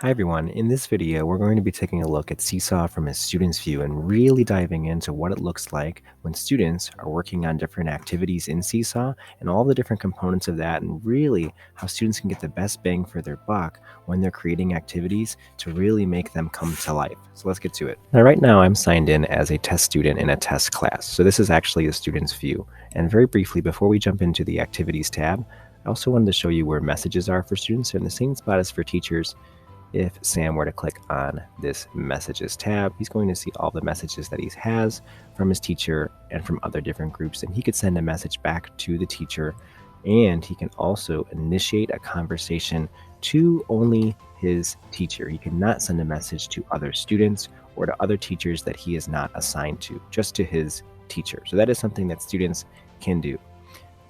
Hi everyone, in this video we're going to be taking a look at Seesaw from a student's view and really diving into what it looks like when students are working on different activities in Seesaw and all the different components of that, and really how students can get the best bang for their buck when they're creating activities to really make them come to life. So let's get to it. Now right now I'm signed in as a test student in a test class, so this is actually the student's view. And very briefly, before we jump into the activities tab, I also wanted to show you where messages are for students. They're in the same spot as for teachers. If Sam were to click on this messages tab, he's going to see all the messages that he has from his teacher and from other different groups, and he could send a message back to the teacher, and he can also initiate a conversation to only his teacher. He cannot send a message to other students or to other teachers that he is not assigned to, just to his teacher. So that is something that students can do.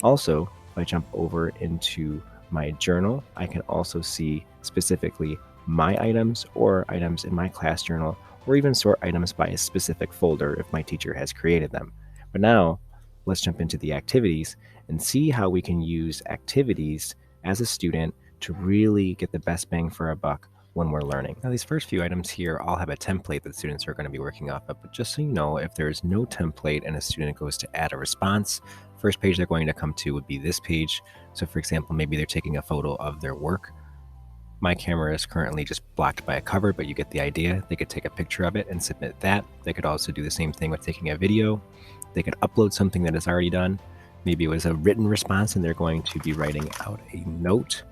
Also, if I jump over into my journal, I can also see specifically my items or items in my class journal, or even sort items by a specific folder if my teacher has created them. But now let's jump into the activities and see how we can use activities as a student to really get the best bang for our buck when we're learning. Now these first few items here all have a template that students are going to be working off of, but just so you know, if there's no template and a student goes to add a response, first page they're going to come to would be this page. So for example, maybe they're taking a photo of their work. My camera is currently just blocked by a cover, but you get the idea. They could take a picture of it and submit that. They could also do the same thing with taking a video. They could upload something that is already done. Maybe it was a written response and they're going to be writing out a note.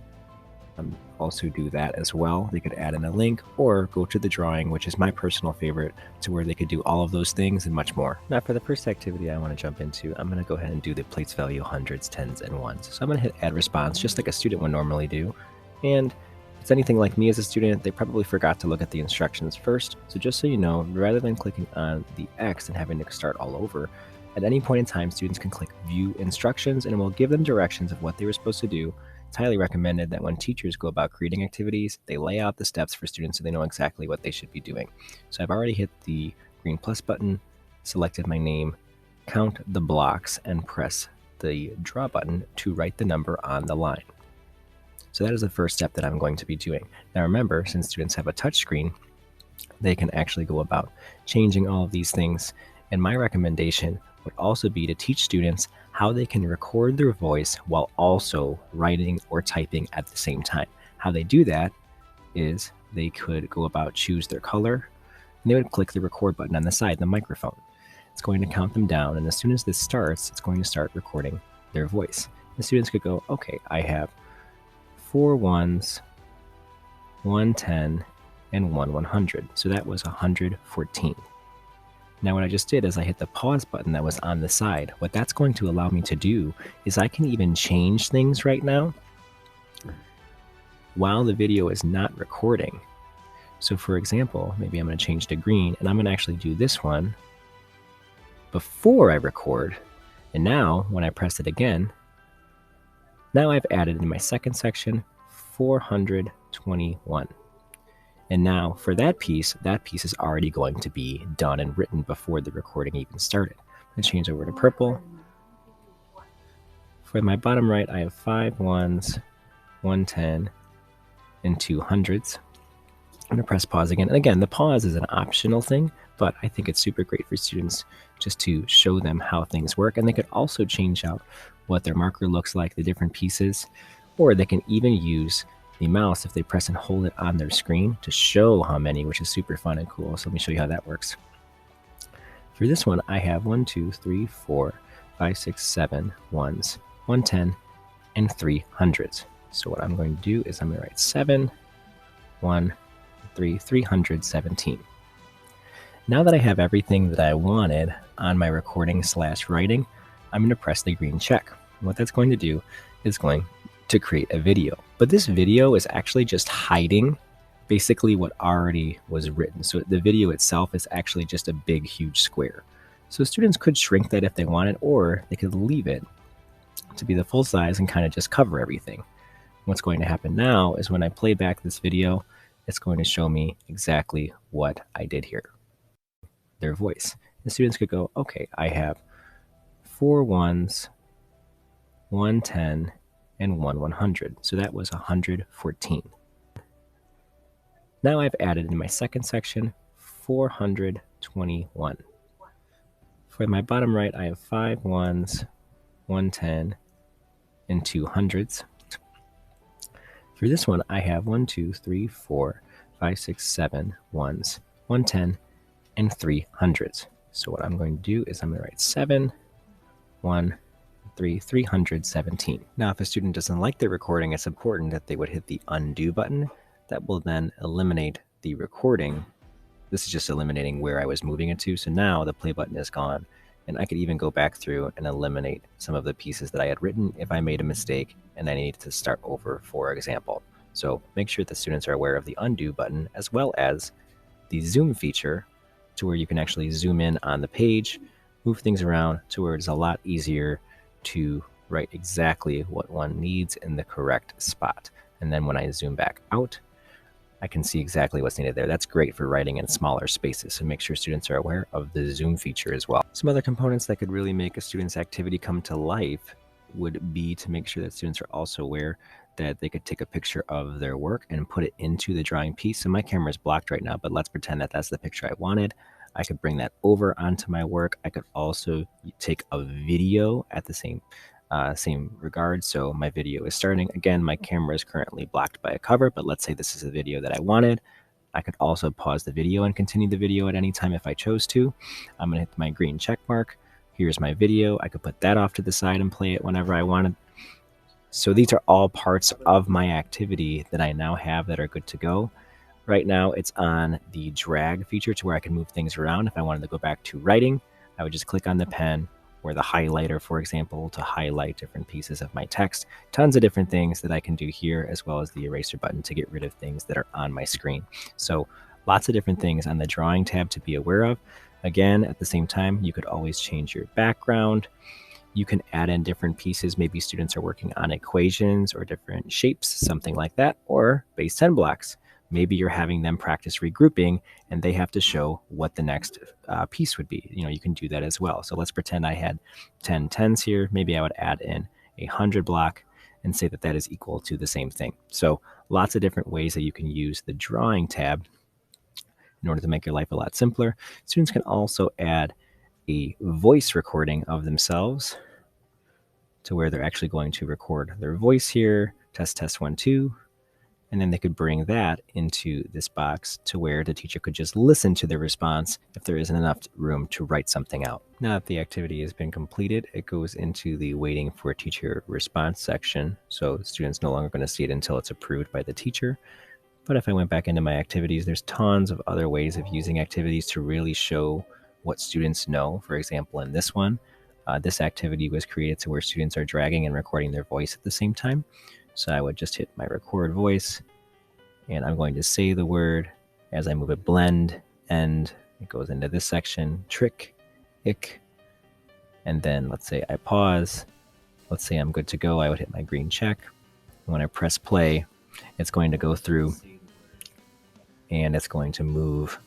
Also do that as well. They could add in a link or go to the drawing, which is my personal favorite, to where they could do all of those things and much more. Now for the first activity I want to jump into, I'm going to go ahead and do the place value hundreds, tens, and ones. So I'm going to hit add response just like a student would normally do. And if it's anything like me as a student, they probably forgot to look at the instructions first. So just so you know, rather than clicking on the X and having to start all over, at any point in time, students can click view instructions and it will give them directions of what they were supposed to do. It's highly recommended that when teachers go about creating activities, they lay out the steps for students so they know exactly what they should be doing. So I've already hit the green plus button, selected my name, count the blocks, and press the draw button to write the number on the line. So that is the first step that I'm going to be doing. Now remember, since students have a touch screen, they can actually go about changing all of these things. And my recommendation would also be to teach students how they can record their voice while also writing or typing at the same time. How they do that is they could go about choose their color, and they would click the record button on the side, the microphone. It's going to count them down, and as soon as this starts, it's going to start recording their voice. The students could go, okay, I have 4 ones, 1 10, and 1 100. So that was 114. Now what I just did is I hit the pause button that was on the side. What that's going to allow me to do is I can even change things right now while the video is not recording. So for example, maybe I'm going to change to green, and I'm going to actually do this one before I record. And now when I press it again, now I've added in my second section 421. And now for that piece is already going to be done and written before the recording even started. I'm going to change over to purple. For my bottom right, I have 5 ones, 1 10, and 2 hundreds. I'm going to press pause again. And again, the pause is an optional thing, but I think it's super great for students just to show them how things work. And they could also change out what their marker looks like, the different pieces, or they can even use the mouse if they press and hold it on their screen to show how many, which is super fun and cool. So let me show you how that works. For this one, I have 1 2 3 4 5 6 7 ones, 1 10, and 3 hundreds. So what I'm going to do is I'm going to write 7 1 3 317. Now that I have everything that I wanted on my recording / writing, I'm going to press the green check. And what that's going to do is going to create a video. But this video is actually just hiding basically what already was written. So the video itself is actually just a big, huge square. So students could shrink that if they wanted, or they could leave it to be the full size and kind of just cover everything. What's going to happen now is when I play back this video, it's going to show me exactly what I did here. Their voice. The students could go, okay, I have 4 ones, 1 10, and 1 100. So that was 114. Now I've added in my second section 421. For my bottom right, I have 5 ones, 110, and 2 hundreds. For this one, I have 1, 2, 3, 4, 5, 6, 7 ones, 110, and 3 hundreds. So what I'm going to do is I'm going to write 7, 1, 3, 317. Now, if a student doesn't like their recording, it's important that they would hit the undo button. That will then eliminate the recording. This is just eliminating where I was moving it to. So now the play button is gone. And I could even go back through and eliminate some of the pieces that I had written if I made a mistake and I needed to start over, for example. So make sure the students are aware of the undo button as well as the zoom feature, to where you can actually zoom in on the page, move things around to where it's a lot easier to write exactly what one needs in the correct spot. And then when I zoom back out, I can see exactly what's needed there. That's great for writing in smaller spaces, so make sure students are aware of the zoom feature as well. Some other components that could really make a student's activity come to life would be to make sure that students are also aware that they could take a picture of their work and put it into the drawing piece. So my camera is blocked right now, but let's pretend that that's the picture I wanted. I could bring that over onto my work. I could also take a video at the same regard. So my video is starting. Again, my camera is currently blocked by a cover, but let's say this is a video that I wanted. I could also pause the video and continue the video at any time if I chose to. I'm going to hit my green check mark. Here's my video. I could put that off to the side and play it whenever I wanted. So these are all parts of my activity that I now have that are good to go. Right now it's on the drag feature to where I can move things around. If I wanted to go back to writing, I would just click on the pen or the highlighter, for example, to highlight different pieces of my text. Tons of different things that I can do here, as well as the eraser button to get rid of things that are on my screen. So lots of different things on the drawing tab to be aware of. Again, at the same time, you could always change your background. You can add in different pieces. Maybe students are working on equations or different shapes, something like that, or base 10 blocks. Maybe you're having them practice regrouping and they have to show what the next piece would be. You can do that as well. So let's pretend I had 10 tens here. Maybe I would add in a 100 block and say that that is equal to the same thing. So lots of different ways that you can use the drawing tab in order to make your life a lot simpler. Students can also add a voice recording of themselves to where they're actually going to record their voice here, test, 1, 2. And then they could bring that into this box to where the teacher could just listen to the response if there isn't enough room to write something out. Now that the activity has been completed, it goes into the waiting for teacher response section. So students no longer going to see it until it's approved by the teacher. But if I went back into my activities, there's tons of other ways of using activities to really show what students know. For example, in this one, this activity was created to where students are dragging and recording their voice at the same time. So I would just hit my record voice, and I'm going to say the word as I move it, blend, end. It goes into this section, trick, ick, and then let's say I pause. Let's say I'm good to go. I would hit my green check. When I press play, it's going to go through and it's going to move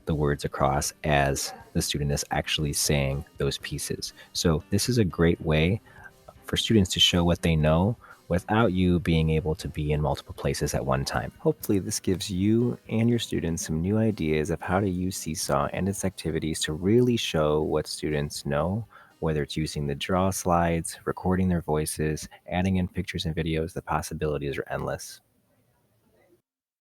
the words across as the student is actually saying those pieces. So this is a great way for students to show what they know without you being able to be in multiple places at one time. Hopefully this gives you and your students some new ideas of how to use Seesaw and its activities to really show what students know, whether it's using the draw slides, recording their voices, adding in pictures and videos. The possibilities are endless.